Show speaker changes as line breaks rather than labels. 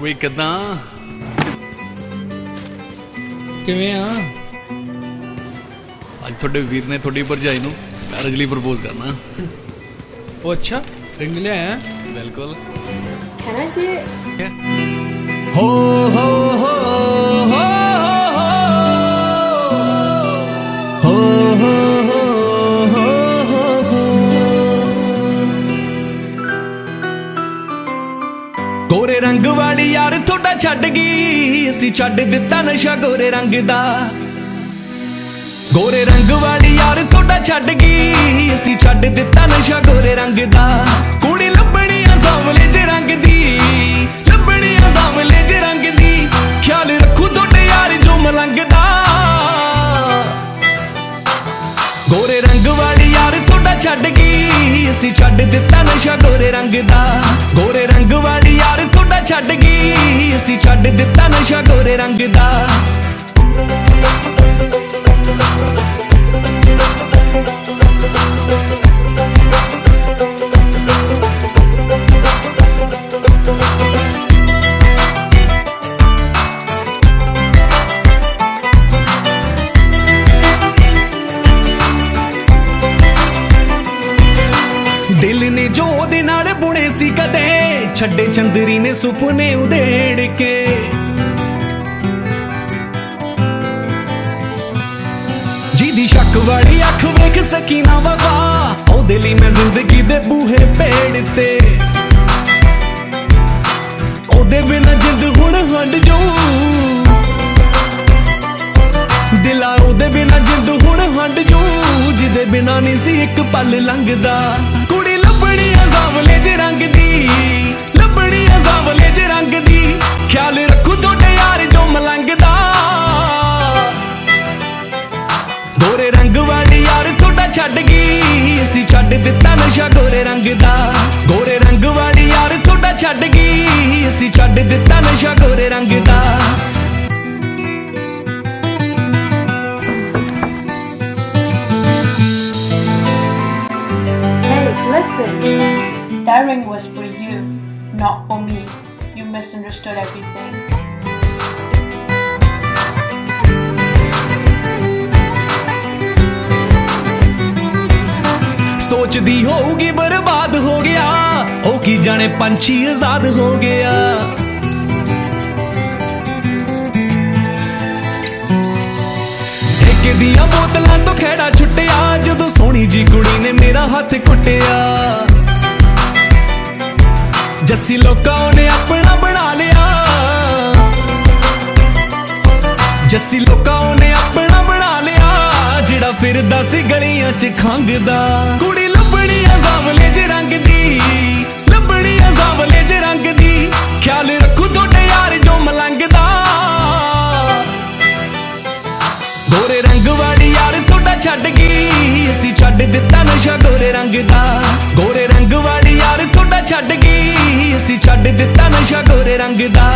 ਵੇ ਕਿਦਾਂ
ਕਿਵੇਂ ਆ?
ਅੱਜ ਤੁਹਾਡੇ ਵੀਰ ਨੇ ਤੁਹਾਡੀ ਭਰਜਾਈ ਨੂੰ ਮੈਰਿਜ ਲਈ ਪ੍ਰਪੋਜ਼ ਕਰਨਾ।
ਉਹ ਅੱਛਾ ਰਿੰਗ ਲਿਆਇਆ?
ਬਿਲਕੁਲ।
Can I see it?
ਹੋ ਹੋ ਹੋ ਹੋ गोरे रंग वाली यार थोड़ा छड़ गई असी छड़ दिता नशा गोरे रंग दा। गोरे रंग वाली यार थोड़ा छड़ गई असी छड़ दिता नशा गोरे रंग दा। कुड़ी लभनी सांवले जे रंग दी, लभनी सांवले जे रंग दी, ख्याल रखू थोड़े यार जो मलंग दा। गोरे रंग वाली यार थोड़ा छड़ गई असी छड़ दिता नशा गोरे रंग दा। गोरे रंग वाली यार थोड़ा छड़ गई असी छड़ दिता नशा गोरे रंग दा। दिल ने जो ओदे नाल बुने सी कदे छड्डे चंदरी ने सुपने उधेड़ के। जिदी शक वाली अख वेख सकी ना वफा ओदे लई मैं जिंदगी दे बूहे पेड़ते। ओदे बिना जिंद हुण हंड जो दिला ओदे बिना जिंद हुण हंड जो जिदे बिना नहीं सी एक पल लंघदा। कुड़ी लभनी सांवले जे रंग दी, लभनी सांवले जे रंग दी, ख्याल रखू थोड़े यार जो मलंघदा। गोरे रंग वाली यार थोड़ा छड़ गई असी छड़ दिता नशा गोरे रंग दा। गोरे रंग वाली यार थोड़ा छड़ गई असी छड़ दिता नशा गोरे रंग दा।
Listen, that ring was for you, not for me. You misunderstood everything.
सोचदी होगी बर्बाद हो गया हो की जाने पंछी आजाद हो गया। ठेके दिया बोतलां तो खेड़ा छुट्टिया जदों सोहनी जी कुड़ी ने मेरा हाथ कुटिया। जस्सी लोकां ने अपना बना लिया, जस्सी लोकां ने अपना बना लिया, जिहड़ा फिरदा सी गलियां च खंघदा। कुड़ी लभनी सांवले जे रंग दी, लभनी सांवले जे रंग दी, ख्याल रखू थोड़े यार जो मलंघदा। गोरे रंग वाली यार थोड़ा छड़ गई असी छड़ दिता नशा गोरे रंग दा। गोरे रंग वाली यार थोड़ा छड़ गई असी छड़ दिता नशा गोरे रंग दा।